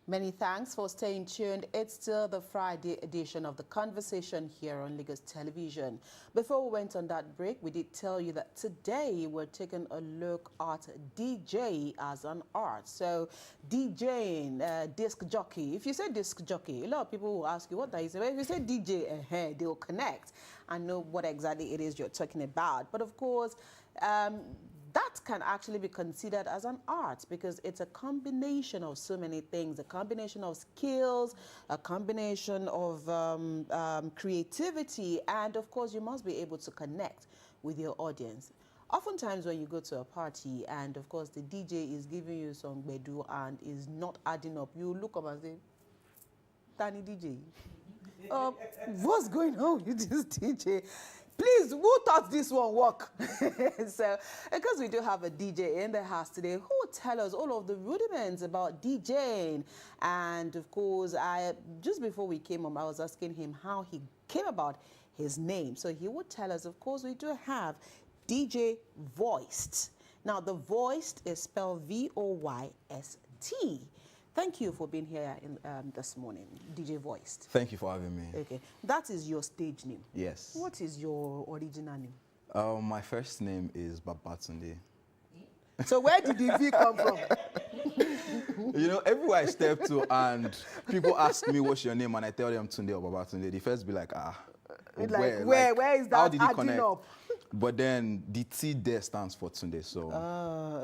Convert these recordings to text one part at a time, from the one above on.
Many thanks for staying tuned. It's still the Friday edition of The Conversation here on Lagos Television. Before we went on that break, we did tell you that today we're taking a look at DJ as an art. So DJing, disc jockey. If you say disc jockey, a lot of people will ask you what that is. If you say DJ, they'll connect and know what exactly it is you're talking about. But of course, that can actually be considered as an art because it's a combination of so many things, a combination of skills, a combination of creativity, and of course you must be able to connect with your audience. Oftentimes when you go to a party and of course the DJ is giving you some bedu and is not adding up, you look up and say, Tani DJ, what's going on with this DJ? Please, who thought this won't work? So, because we do have a DJ in the house today, who will tell us all of the rudiments about DJing. And of course, just before we came on, I was asking him how he came about his name. So he would tell us, of course, we do have DJ Voiced. Now, the Voiced is spelled V-O-Y-S-T. Thank you for being here this morning, DJ Voiced. Thank you for having me. Okay, that is your stage name. Yes. What is your original name? My first name is Babatunde. So where did the V come from? You know, everywhere I step to and people ask me what's your name and I tell them Tunde or Babatunde, they first be like, where is that how did it adding connect? up? But then the T there stands for Tunde, so.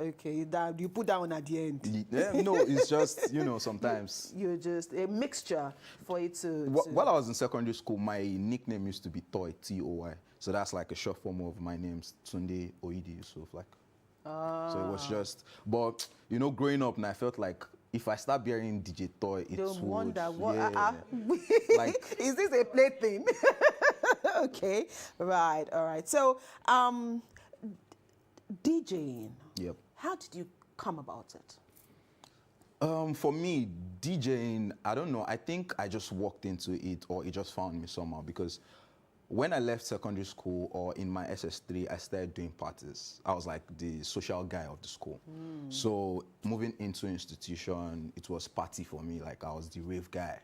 Okay, that you put that one at the end. Yeah, no, it's just, you know, sometimes. You're just a mixture for it to... While I was in secondary school, my nickname used to be Toy, T-O-Y. So that's like a short form of my name's Tunde Oidi Yusuf, like. So it was just, but you know, growing up, and I felt like if I start bearing DJ Toy, it Don't would, wonder what... yeah. Like, is this a plaything? Okay, right, all right. So, DJing. Yep. How did you come about it? For me, DJing, I don't know. I think I just walked into it or it just found me somehow because when I left secondary school or in my SS3, I started doing parties. I was like the social guy of the school. So moving into institution, it was party for me. Like I was the rave guy.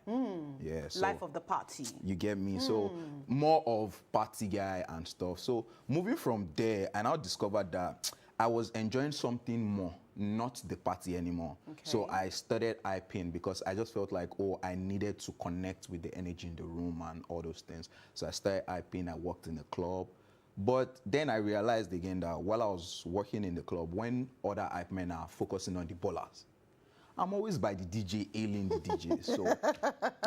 Yeah. So Life of the party. you get me? So more of party guy and stuff. So moving from there, I now discovered that I was enjoying something more, not the party anymore. Okay. So I started IPing because I just felt like, oh, I needed to connect with the energy in the room and all those things. So I started IPing, I worked in the club. But then I realized again that while I was working in the club, when other hype men are focusing on the ballers, I'm always by the DJ, ailing the DJ. So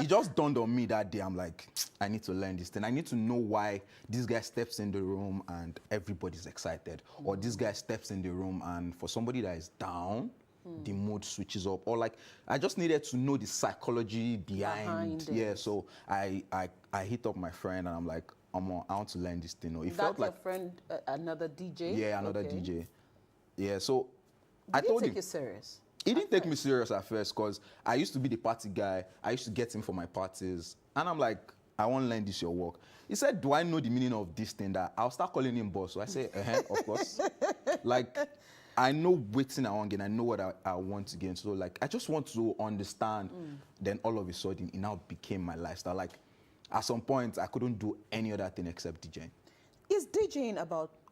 it just dawned on me that day. I'm like, I need to learn this thing. I need to know why this guy steps in the room and everybody's excited. Or this guy steps in the room and for somebody that is down, the mood switches up. Or like, I just needed to know the psychology behind it. Yeah, so I hit up my friend and I'm like, I want to learn this thing. It That's felt like your friend, another DJ? Yeah, another Okay. DJ. Yeah, so Did I told he take him. you serious? He didn't take me serious at first because I used to be the party guy. I used to get him for my parties. And I'm like, I want to learn this your work. He said, do I know the meaning of this thing? That I'll start calling him boss. So I say, of course. Like, I know waiting I want to get. I know what I want to get. So like, I just want to understand. Then all of a sudden, it now became my lifestyle. Like, at some point, I couldn't do any other thing except DJing. Is DJing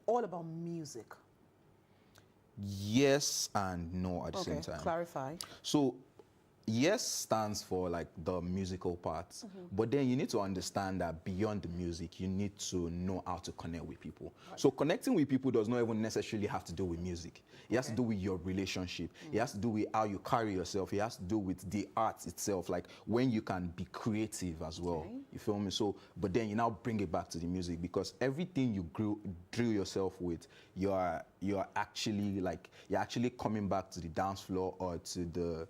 all about music? Yes and no at the same time. Clarify. So yes stands for like the musical part, but then you need to understand that beyond the music, you need to know how to connect with people. Right. So connecting with people does not even necessarily have to do with music. It has to do with your relationship. It has to do with how you carry yourself. It has to do with the art itself, like when you can be creative as well. Okay. You feel me? So, but then you now bring it back to the music because everything you drill yourself with, you're actually coming back to the dance floor or to the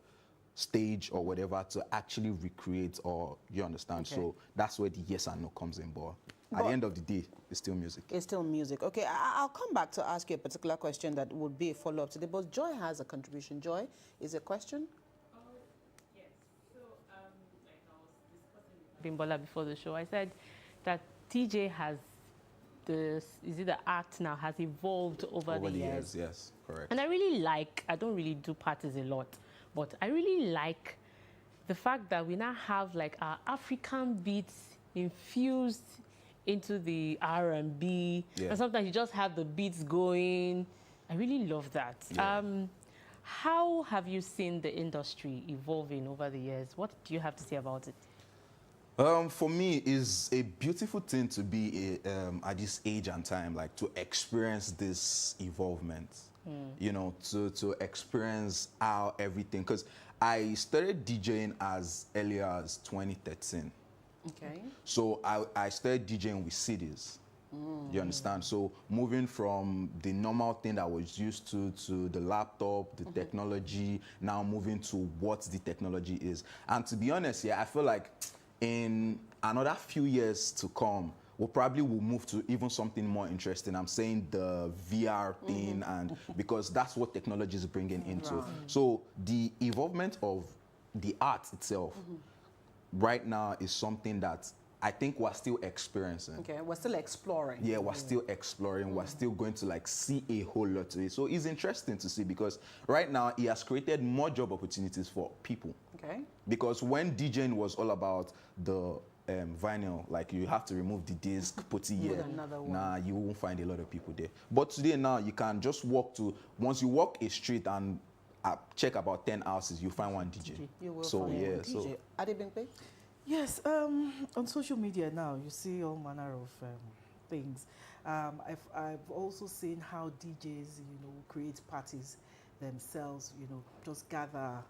stage or whatever to actually recreate, or you understand. Okay. So that's where the yes and no comes in. But at the end of the day, it's still music. It's still music. Okay, I'll come back to ask you a particular question that would be a follow-up today. But Joy has a contribution. Joy, is a question? Yes. So, like I was discussing with Bimbola before the show, I said that TJ has the art now has evolved over the years. Yes, correct. And I don't really do parties a lot, but I really like the fact that we now have like our African beats infused into the R&B, Yeah. and sometimes you just have the beats going. I really love that. Yeah. How have you seen the industry evolving over the years? What do you have to say about it? For me, it's a beautiful thing to be at this age and time, like to experience this evolvement. You know, to experience how everything. Because I started DJing as early as 2013. Okay. So I started DJing with CDs. You understand? So moving from the normal thing that I was used to the laptop, the technology, now moving to what the technology is. And to be honest, yeah, I feel like in another few years to come, we probably will move to even something more interesting. I'm saying the VR thing, and because that's what technology is bringing into. Right. So the evolvement of the art itself right now is something that I think we're still experiencing. Okay, we're still exploring. Yeah, we're still exploring. We're still going to like see a whole lot to it. So it's interesting to see because right now it has created more job opportunities for people. Okay. Because when DJing was all about the vinyl, like you have to remove the disc, put it here. another one. Nah, you won't find a lot of people there. But today now you can just walk to, once you walk a street and check about 10 houses, you find one DJ. You will So find yeah, one so DJ. Adebimpe? Yes, on social media now, you see all manner of things. I've also seen how DJs, create parties themselves, just gather,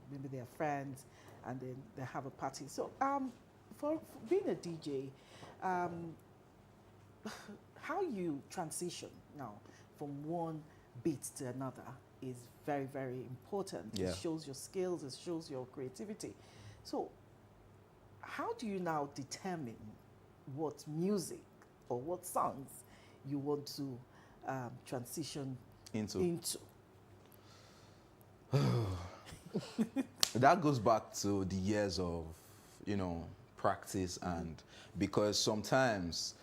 maybe their friends, and then they have a party. So, for being a DJ, how you transition now from one beat to another is very, very important. Yeah. It shows your skills, it shows your creativity. So, how do you now determine what music or what songs you want to transition into. That goes back to the years of, practice, and because sometimes,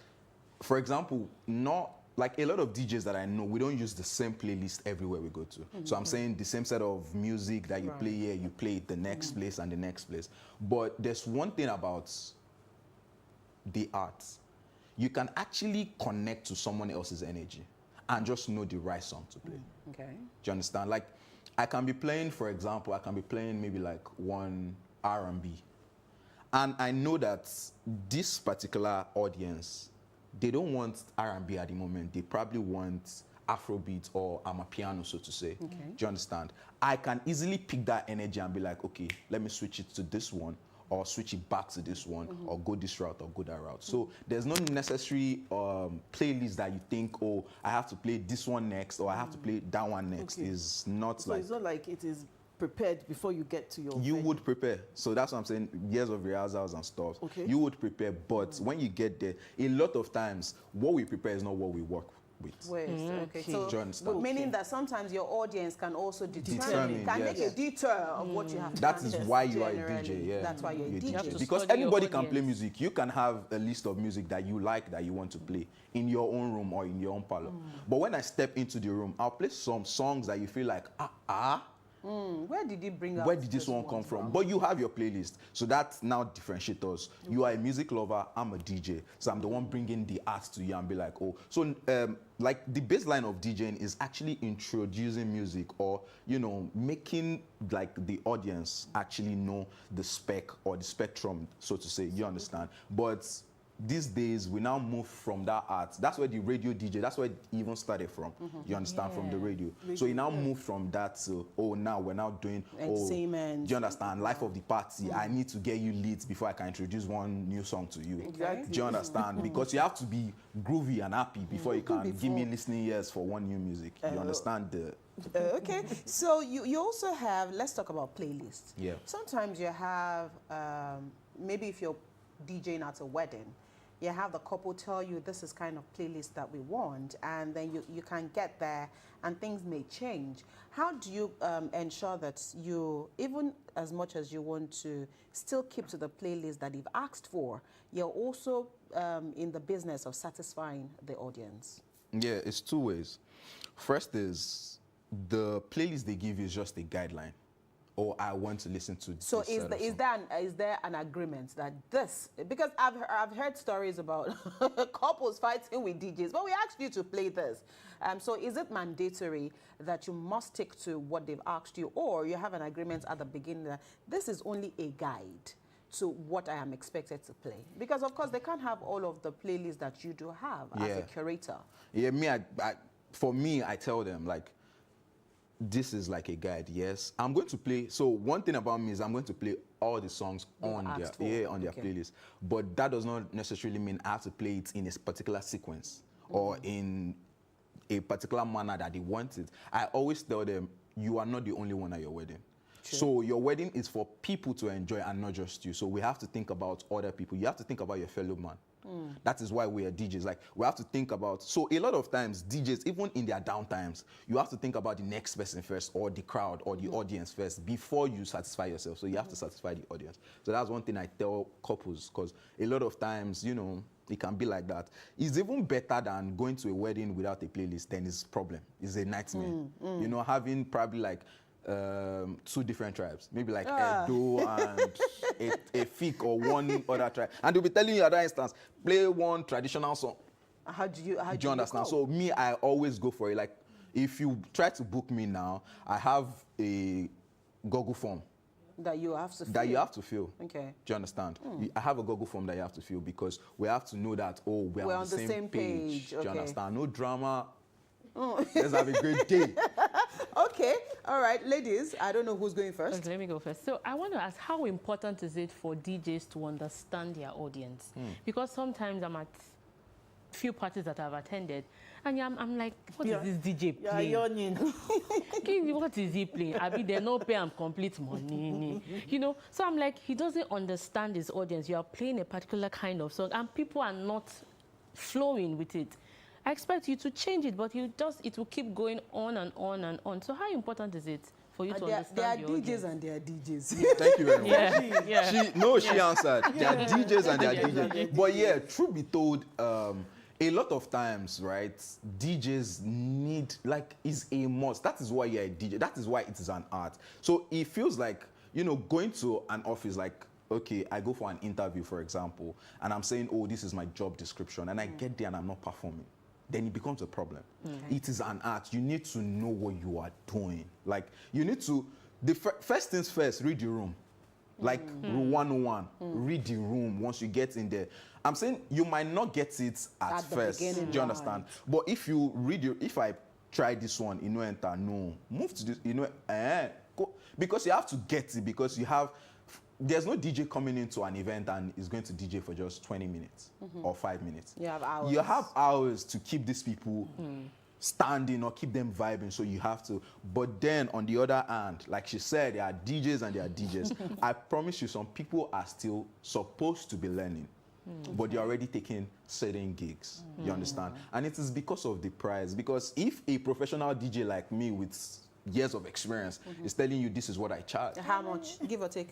for example, not like a lot of DJs that I know, we don't use the same playlist everywhere we go to. So I'm saying the same set of music that you Right. play here, you play it the next place and the next place. But there's one thing about the art. You can actually connect to someone else's energy and just know the right song to play. Okay. Do you understand? Like, I can be playing, for example, maybe like one R&B. And I know that this particular audience, they don't want R&B at the moment. They probably want Afrobeat or Amapiano, so to say. Okay. Do you understand? I can easily pick that energy and be like, okay, let me switch it to this one, or switch it back to this one, or go this route or go that route. So there's no necessary playlist that you think, oh, I have to play this one next, or I have to play that one next. Okay. It's not So like... it's not like it is prepared before you get to your You venue. would prepare. So that's what I'm saying, years of rehearsals and stuff. Okay. You would prepare, but when you get there, a lot of times, what we prepare is not what we work with. Wait, okay. So, Do you understand? meaning that sometimes your audience can also Determine, can yes. make a detour of what you have to That is handle why you are a generally. DJ, yeah. That's why you're a You're DJ. have to Because study your anybody can play audience. music. You can have a list of music that you like, that you want to play in your own room or in your own parlor. But when I step into the room, I'll play some songs that you feel like, Where did you bring out where did this one come from? But you have your playlist. So that now differentiates us. You are a music lover, I'm a DJ. So I'm the one bringing the art to you and be like, oh. So like the baseline of DJing is actually introducing music, or, making like the audience actually know the spec or the spectrum, so to say, you understand? But these days, we now move from that art. That's where the radio DJ, that's where it even started from. You understand? From the radio. So you now move from that to, oh, now we're now doing, Entertainment. do you understand? Life of the party. I need to get you lit before I can introduce one new song to you. Exactly. Do you understand? Because you have to be groovy and happy before you can give me listening ears for one new music. You understand the... Okay, so you also have, let's talk about playlists. Yeah. Sometimes you have, maybe if you're DJing at a wedding, you have the couple tell you this is kind of playlist that we want, and then you can get there and things may change. How do you ensure that you, even as much as you want to still keep to the playlist that you've asked for, you're also in the business of satisfying the audience? Yeah, it's two ways. First is the playlist they give you is just a guideline. or I want to listen to So this set of is there an agreement that this, because I've heard stories about couples fighting with DJs, but we asked you to play this. So is it mandatory that you must stick to what they've asked you, or you have an agreement at the beginning that this is only a guide to what I am expected to play? Because of course they can't have all of the playlists that you do have as a curator. Yeah, for me, I tell them like, this is like a guide. Yes, I'm going to play. So one thing about me is I'm going to play all the songs on their playlist. But that does not necessarily mean I have to play it in a particular sequence or in a particular manner that they want it. I always tell them, you are not the only one at your wedding. True. So your wedding is for people to enjoy and not just you. So we have to think about other people. You have to think about your fellow man. That is why we are DJs. Like, we have to think about, so a lot of times DJs, even in their downtimes, you have to think about the next person first, or the crowd or the audience first before you satisfy yourself. So you have to satisfy the audience. So that's one thing I tell couples, because a lot of times, you know, it can be like that. It's even better than going to a wedding without a playlist. Then it's a problem. It's a nightmare. You know, having probably like 2 different tribes, maybe like Edo and a Fik or one other tribe, and they'll be telling you at that instance, play one traditional song. How do you understand? So me, I always go for it. Like, if you try to book me now, I have a Google form that you have to fill. Okay. Do you understand? I have a Google form that you have to fill, because we have to know that, oh, we're on the same page. Do you understand? No drama. Let's have a great day. Okay, all right, ladies, I don't know who's going first. Okay, let me go first. So I want to ask, how important is it for DJs to understand their audience? Because sometimes I'm at few parties that I've attended, and I'm like, what is this DJ playing? Yawning. What is he playing? I mean, they no pay and complete money. You know, so I'm like, he doesn't understand his audience. You are playing a particular kind of song, and people are not flowing with it. I expect you to change it, but it will keep going on and on and on. So how important is it for you to understand your audience? There are DJs and there are DJs. Yeah. Thank you very much. Yeah. She answered. There are DJs and there are DJs. But yeah, truth be told, a lot of times, right, DJs need, like, is a must. That is why you're a DJ. That is why it is an art. So it feels like, you know, going to an office, like, okay, I go for an interview, for example, and I'm saying, oh, this is my job description, and I get there and I'm not performing. Then it becomes a problem. It is an art. You need to know what you are doing. Like, you need to, first things first, read the room. Like, rule 101, read the room once you get in there. I'm saying you might not get it at first. Do you understand? But if you read if I try this one, you know, enter, no, move to this, you know, go, because you have to get it, because you have, there's no DJ coming into an event and is going to DJ for just 20 minutes or 5 minutes. You have hours. You have hours to keep these people standing or keep them vibing, so you have to. But then on the other hand, like she said, there are DJs and there are DJs. I promise you, some people are still supposed to be learning, but they're already taking certain gigs. You understand? And it is because of the price. Because if a professional DJ like me with years of experience is telling you this is what I charge. How much? Give or take.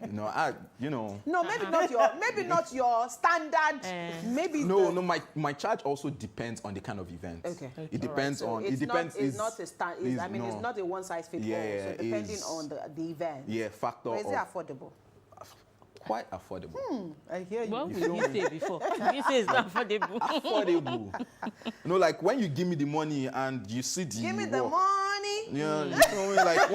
You know. No, maybe not your standard. Maybe no. My charge also depends on the kind of event. Okay. It depends on. It depends. It's not a stand. It's not a one size fits all. So depending on the event. Yeah, factor. But is it affordable? Quite affordable. I hear you. What did you say before? You say it's not affordable. Affordable. You know, like when you give me the money and you see the give me the work, money. Yeah, you know, like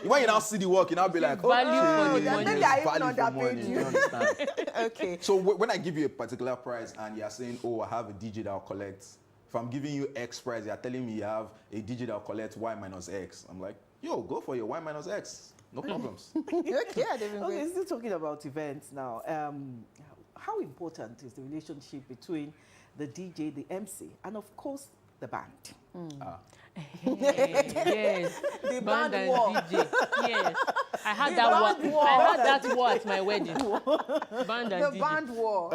when you now see the work, you now be like, oh, value for the money. Maybe I even underpaid you. You understand? Okay. So when I give you a particular price and you're saying, oh, I have a DJ that will collect. If I'm giving you X price, you're telling me you have a DJ that will collect Y minus X. I'm like, yo, go for your Y minus X. No problems. Okay, still talking about events now. How important is the relationship between the DJ, the MC, and of course the band? Yes, The band and war. DJ. Yes, I had that word. I had that word at my wedding. Band and The DJ. band war.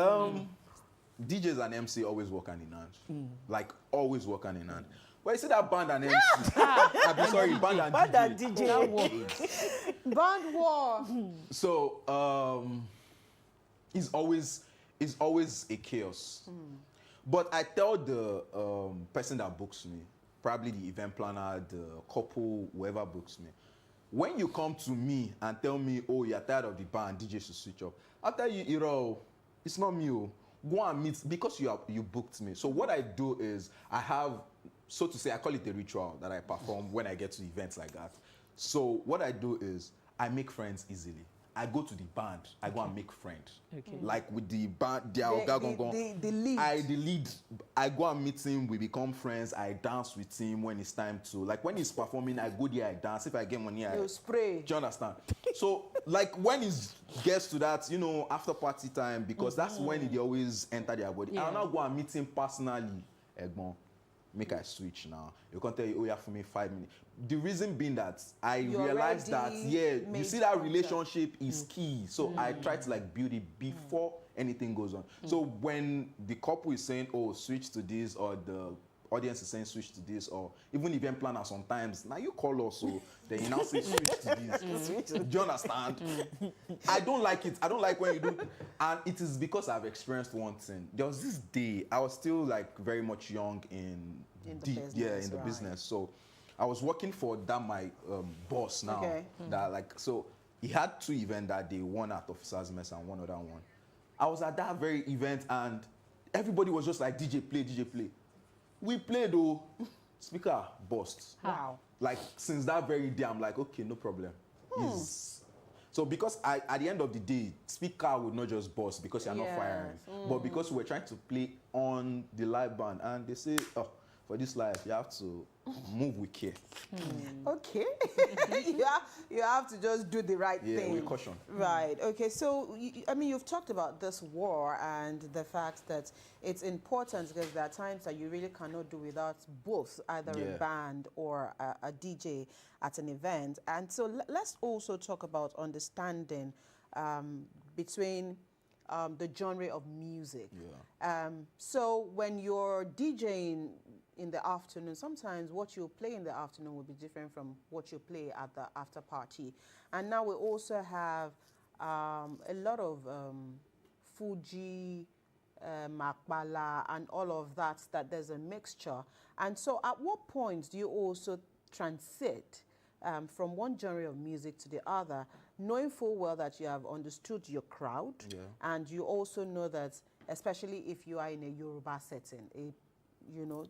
DJs and MC always work hand in hand. Like, always work hand in hand. Well, you see that band and MC. I'm sorry, band and DJ. That word. Band war. So, it's always a chaos. But I tell the person that books me, probably the event planner, the couple, whoever books me, when you come to me and tell me, oh, you're tired of the band, DJ should switch up, I'll tell you, it's not me. Oh. Go and meet, because you booked me. So what I do is I have, so to say, I call it a ritual that I perform when I get to events like that. So what I do is I make friends easily. I go to the band, I go and make friends. Okay. Like with the band, the lead. I go and meet him, we become friends, I dance with him when it's time to. Like when he's performing, I go there, I dance. If I get money, I spray. Do you understand? So like when it gets to that, after party time, because that's when they always enter their body. Yeah. I'll now go and meet him personally. Egbon, make I switch now. You can't tell you, oh yeah, for me 5 minutes. The reason being that I realized that, you see that relationship is key. So I try to like build it before anything goes on. So when the couple is saying, oh, switch to this, or the audience is saying switch to this, or even event planner sometimes, now you call us, so then you now say switch to this. Do you understand? I don't like it. I don't like when you do. And it is because I've experienced one thing. There was this day, I was still like very much young in the business. So I was working for my boss now. Okay. That so he had 2 events that day, one at Officers Mess and one other one. I was at that very event and everybody was just like, DJ play, DJ play. We played though, speaker burst. Wow. Like since that very day, I'm like, okay, no problem. So because at the end of the day, speaker would not just burst because you're not firing, but because we're trying to play on the live band, and they say, oh, for this life, you have to move with care. Okay. you have to just do the right thing. Yeah, with caution. Right. Okay. So, you've talked about this war and the fact that it's important because there are times that you really cannot do without both, either a band or a DJ at an event. And so let's also talk about understanding between the genre of music. Yeah. So when you're DJing in the afternoon, sometimes what you play in the afternoon will be different from what you play at the after party. And now we also have a lot of Fuji, Makbala, and all of that there's a mixture. And so at what point do you also transit from one genre of music to the other, knowing full well that you have understood your crowd, and you also know that, especially if you are in a Yoruba setting,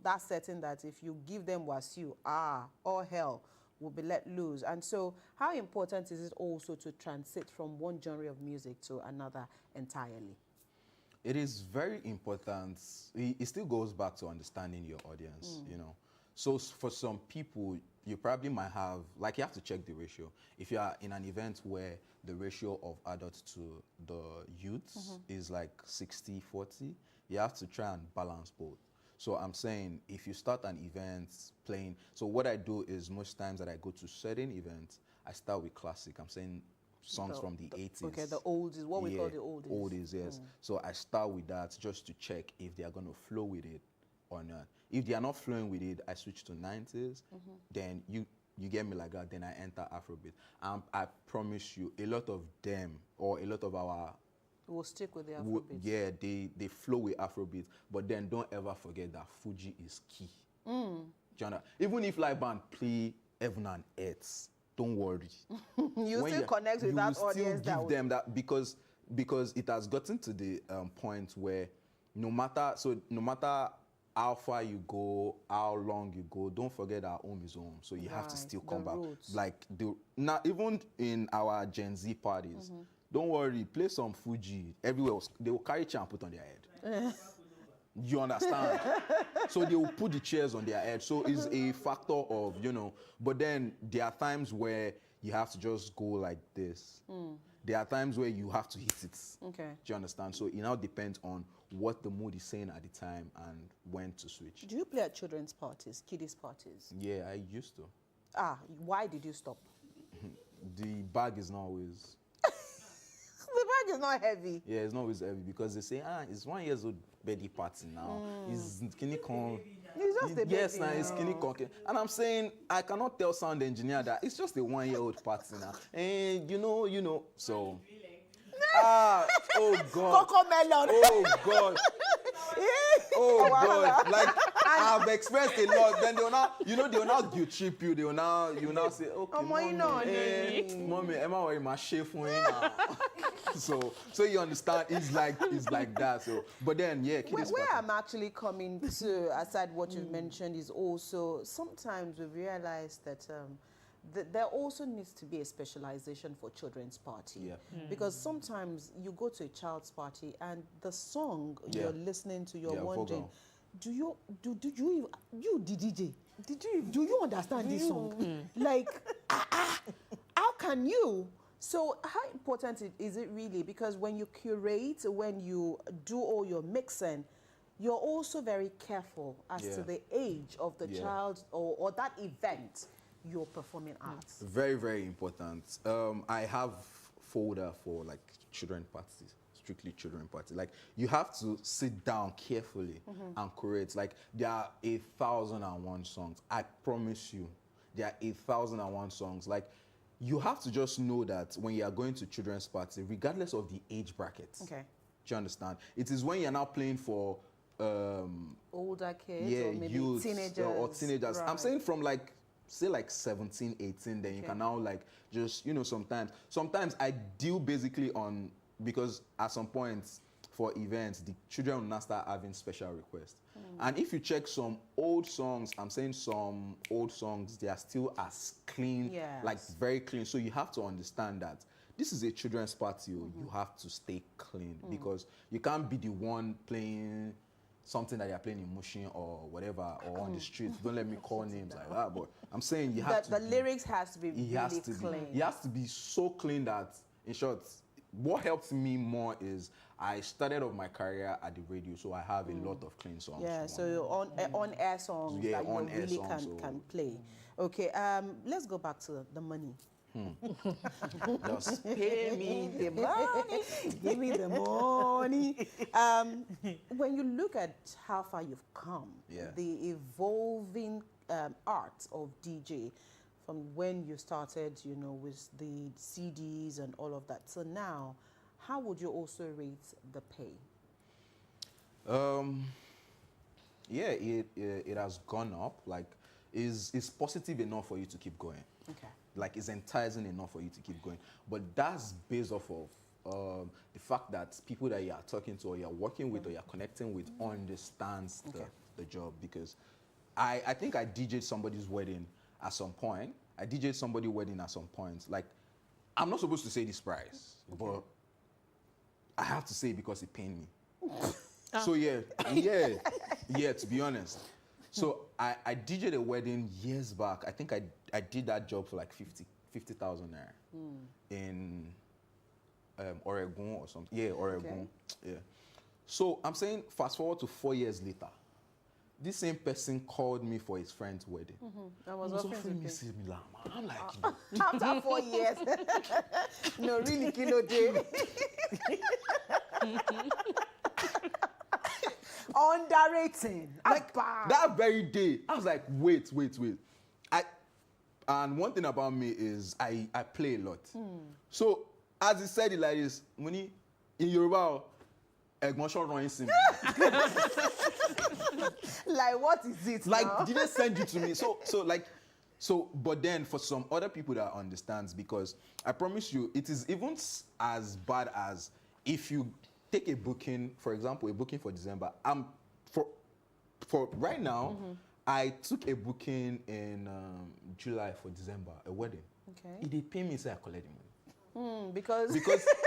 that setting that if you give them wasiu, all hell will be let loose. And so how important is it also to transit from one genre of music to another entirely? It is very important. It still goes back to understanding your audience, So for some people, you probably might have, like you have to check the ratio. If you are in an event where the ratio of adults to the youths is like 60-40, you have to try and balance both. So I'm saying if you start an event playing, so what I do is most times that I go to certain events, I start with classic. I'm saying songs from the 80s. Okay, the oldies, what we call the oldies. Oldies, yes. So I start with that just to check if they are going to flow with it or not. If they are not flowing with it, I switch to 90s. Then you get me like that, then I enter Afrobeat. I promise you, a lot of them, or a lot of our we'll stick with the Afrobeat. Yeah, they flow with Afrobeat, but then don't ever forget that Fuji is key. Even if live band play Heaven and Earth, don't worry. You still connect with that audience. You still give them that because it has gotten to the point where no matter how far you go, how long you go, don't forget that home is home. So you have to still come back. Roots. Like now, even in our Gen Z parties. Don't worry, play some Fuji. Everywhere they will carry chair and put on their head. You understand? So they will put the chairs on their head. So it's a factor of, but then there are times where you have to just go like this. There are times where you have to hit it. Okay. Do you understand? So it now depends on what the mood is saying at the time and when to switch. Do you play at children's parties, kiddies parties? Yeah, I used to. Why did you stop? The bag is not always... The bag is not heavy. Yeah, it's not always heavy because they say, it's 1 year old baby party now. It's skinny con. It's just a baby. Yes, now it's skinny con. And I'm saying, I cannot tell sound engineer that it's just a 1 year old party now. And so. Oh God. Coco melon. Oh God. Oh God. Like, I've expressed a lot. Then they will now, they will now guilt trip you. You will now say, okay, mommy, am I wearing my shave for you now? so you understand, it's like that. So, but then, yeah. Where I'm actually coming to, aside what you've mentioned, is also sometimes we realize that there also needs to be a specialization for children's party. Yeah. Because sometimes you go to a child's party and the song you're listening to, you're wondering, do you the DJ, do you understand this song? Like, how can you? So how important is it really? Because when you curate, when you do all your mixing, you're also very careful as to the age of the child or that event you're performing at. Very, very important. I have folder for like children parties, strictly children party. Like you have to sit down carefully and curate. Like there are 1,001 songs. I promise you, there are 1,001 songs. Like you have to just know that when you are going to children's party, regardless of the age bracket. Okay. Do you understand? It is when you're now playing for older kids or maybe youths, teenagers. or teenagers. Right. I'm saying from like, say like 17, 18, then you can now like just, sometimes I deal basically on, because at some point for events, the children will now start having special requests. And if you check some old songs, I'm saying some old songs, they are still as clean, like very clean. So you have to understand that this is a children's party. You have to stay clean because you can't be the one playing something that you're playing in Mushin or whatever, or on the streets. Don't let me call names like that, but I'm saying you have to. The lyrics has to be really clean. It has to be so clean that, in short, what helps me more is I started off my career at the radio, so I have a lot of clean songs. Yeah, so on air songs that you really can play. Okay, let's go back to the money. Just Pay me the money, give me the money. When you look at how far you've come, the evolving art of DJ, from when you started, with the CDs and all of that, so now, how would you also rate the pay? It has gone up. Like, is positive enough for you to keep going. Okay. Like, it's enticing enough for you to keep going. But that's based off of the fact that people that you are talking to or you're working with or you're connecting with understands the job. Because I think I DJ'd somebody's wedding at some point. I DJ'd somebody's wedding at some point. Like, I'm not supposed to say this price, but I have to say it because it pained me. So to be honest. So I DJ'd a wedding years back. I think I did that job for like 50,000 naira in Oregon or something. Yeah, Oregon. Okay. Yeah. So I'm saying fast forward to 4 years later, this same person called me for his friend's wedding. I was offering me similar. I'm like, after 4 years, no, really, Kilo J. Underrating. Like that very day, I was like, wait. And one thing about me is I play a lot. So as he said it like this, Muni, in Yoruba, Egmosho running sim. Like, what is it? Like, now? did they send you to me? So, but then for some other people that understands, because I promise you, it is even as bad as if you take a booking, for example, a booking for December. For right now, I took a booking in July for December, a wedding. Okay. If they pay me, say I collect the money. Because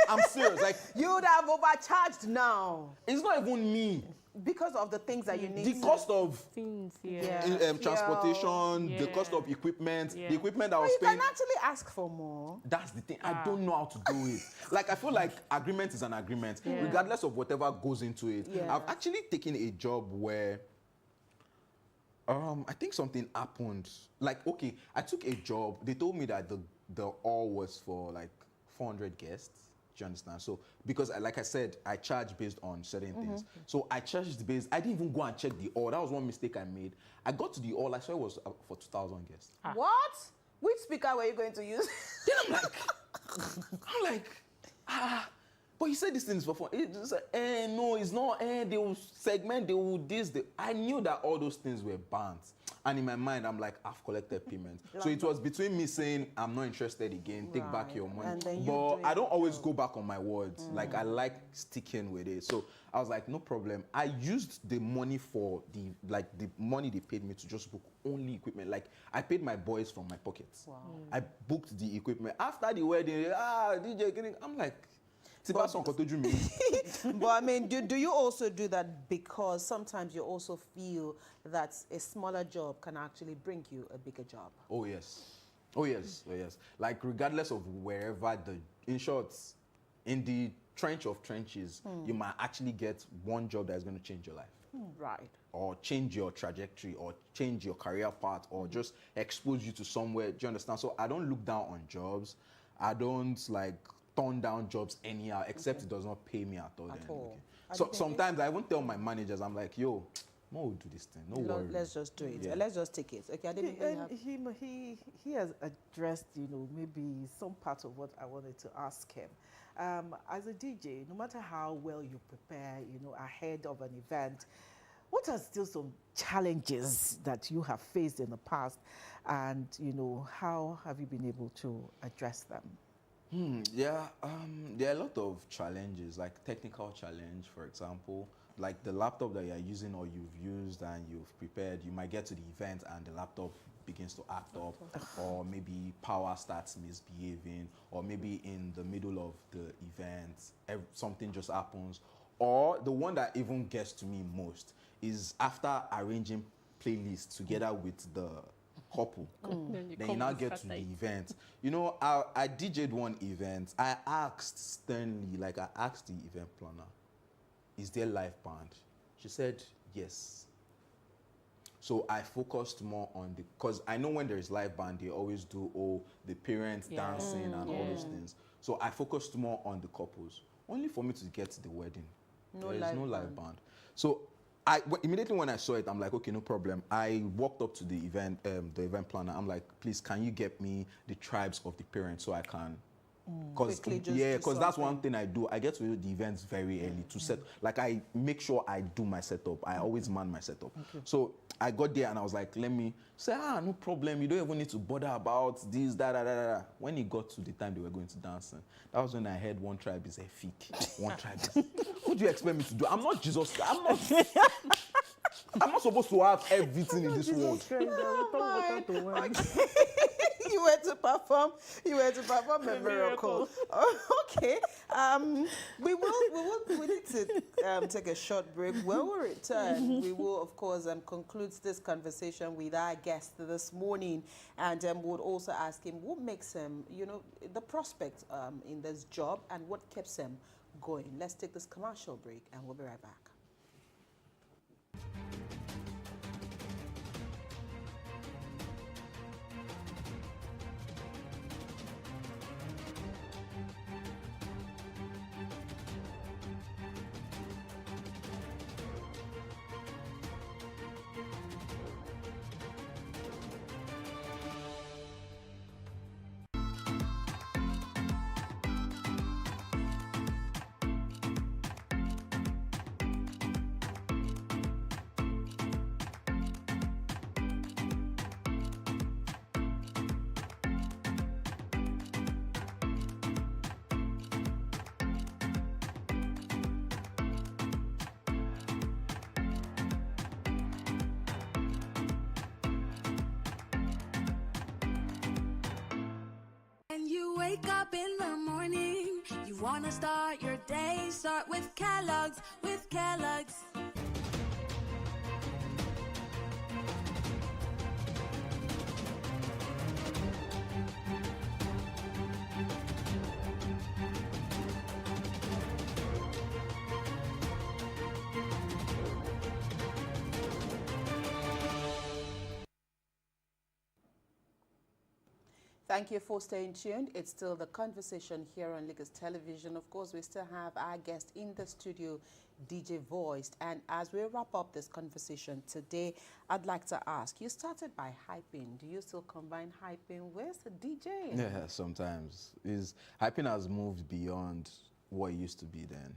I'm serious. Like, you would have overcharged now. It's not even me. Because of the things that you need. The cost of things, transportation, the cost of equipment, the equipment I was you paying. can actually ask for more. That's the thing. I don't know how to do it. Like, I feel like agreement is an agreement, regardless of whatever goes into it. I've actually taken a job where I think something happened. Like, okay, I took a job. They told me that the all was for like 400 guests. Do you understand? So, because like I said, I charge based on certain things. So I charged based. I didn't even go and check the all. That was one mistake I made. I got to the all. I saw it was for 2,000 guests. What? Which speaker were you going to use? Then I'm like, but he said these things for fun. It's like, no, it's not. They will segment, they will this. I knew that all those things were banned. And in my mind, I'm like, I've collected payment. So it was between me saying, I'm not interested again, take back your money. But I don't always go back on my words. Like, I like sticking with it. So I was like, no problem. I used the money for the money they paid me to just book only equipment. Like, I paid my boys from my pockets. Wow. I booked the equipment. After the wedding, DJ, I'm like, but I mean, do you also do that because sometimes you also feel that a smaller job can actually bring you a bigger job? Oh, yes. Oh, yes. Oh, yes. Like, regardless of wherever in short, in the trench of trenches, you might actually get one job that is going to change your life. Right. Or change your trajectory, or change your career path, or just expose you to somewhere. Do you understand? So I don't look down on jobs. I don't, like, turn down jobs anyhow, except it does not pay me at all. Okay. So sometimes I won't tell my managers, I'm like, yo, Mo will do this thing, no worries. Let's just do it. Yeah. Let's just take it. Okay, I didn't he has addressed, maybe some part of what I wanted to ask him. As a DJ, no matter how well you prepare, ahead of an event, what are still some challenges that you have faced in the past, and how have you been able to address them? There are a lot of challenges, like technical challenge, for example. Like the laptop that you're using or you've used and you've prepared, you might get to the event and the laptop begins to act up, or maybe power starts misbehaving, or maybe in the middle of the event, something just happens. Or the one that even gets to me most is after arranging playlists together with the couple, then you now get to the event. I DJ'd one event. I asked sternly, like I asked the event planner, is there live band? She said yes. So I focused more on because I know when there is live band, they always do the parents dancing and all those things. So I focused more on the couples, only for me to get to the wedding. There is no live band. So immediately when I saw it, I'm like, okay, no problem. I walked up to the event planner. I'm like, please, can you get me the tribes of the parents so I can? Because that's one thing I do. I get to the events very early to set. Like, I make sure I do my setup. I always man my setup. Okay. So I got there and I was like, let me say, no problem. You don't even need to bother about this, that. When it got to the time they were going to dancing, that was when I heard one tribe is a fake. One tribe is. What do you expect me to do? I'm not Jesus. I'm not supposed to have everything in this world. You were to perform a miracle. Okay. We need to take a short break. When we return, we will, of course, conclude this conversation with our guest this morning, and we'll also ask him what makes him, the prospect in this job, and what keeps him going. Let's take this commercial break, and we'll be right back. Wake up in the morning, you wanna start your day, start with Kellogg's, Thank you for staying tuned. It's still the conversation here on Lagos Television. Of course, we still have our guest in the studio, DJ Voiced. And as we wrap up this conversation today, I'd like to ask, you started by hyping. Do you still combine hyping with DJing? Yeah, sometimes. Hyping has moved beyond what it used to be then.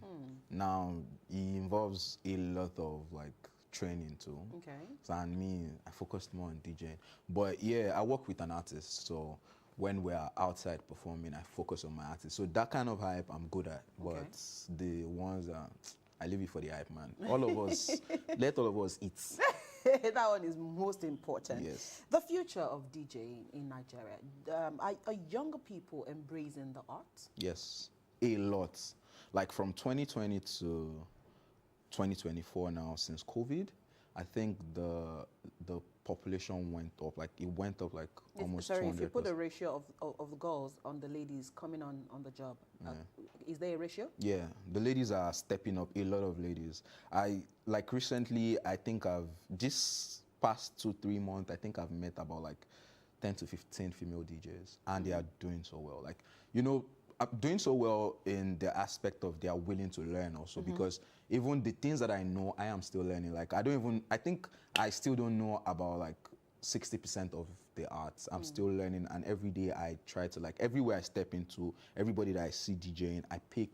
Now it involves a lot of like training too. Okay. So and me, I focused more on DJing. But yeah, I work with an artist, so when we're outside performing, I focus on my artist. So that kind of hype I'm good at. But Okay. the ones that I leave it for the hype man. All of us, let all of us eat. That one is most important. Yes. The future of DJing in Nigeria. Are younger people embracing the art? Yes, a lot. Like from 2020 to 2024 now, since COVID, I think the population went up. Like it went up like almost Sorry, 200%. if you put a ratio of girls on the ladies coming on the job, is there a ratio? Yeah, the ladies are stepping up, a lot of ladies. I, like recently, I think this past 2-3 months, I think I've met about like 10 to 15 female DJs, and they are doing so well. Like, you know, doing so well in the aspect of they are willing to learn also, because even the things that I know, I am still learning. Like, I think I still don't know about like 60% of the arts. I'm still learning, and every day I try to, like, everywhere I step into, everybody that I see DJing, I pay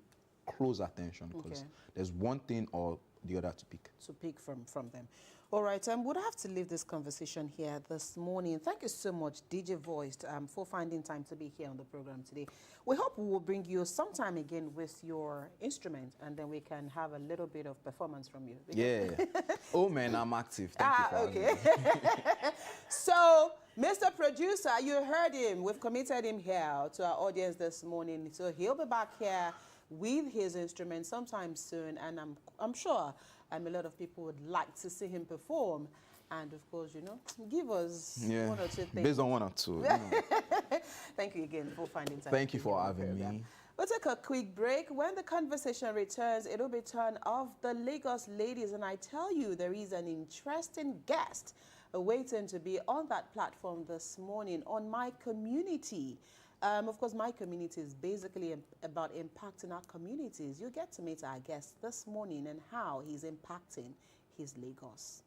close attention, because Okay. there's one thing or the other to pick. To pick from them. All right, we'll have to leave this conversation here this morning. Thank you so much, DJ Voiced, for finding time to be here on the program today. We hope we will bring you sometime again with your instrument, and then we can have a little bit of performance from you. Yeah. Oh man, I'm active. Thank you for having me. So, Mr. Producer, you heard him. We've committed him here to our audience this morning. So he'll be back here with his instrument sometime soon, and I'm sure a lot of people would like to see him perform. And of course, you know, give us one or two things. Based on one or two. You know. Thank you again for finding time. Thank you to be for on the having program. me. We'll take a quick break. When the conversation returns, it'll be turn of the Lagos ladies. And I tell you, there is an interesting guest waiting to be on that platform this morning on My Community. Of course, My Community is basically about impacting our communities. You get to meet our guest this morning and how he's impacting his Lagos.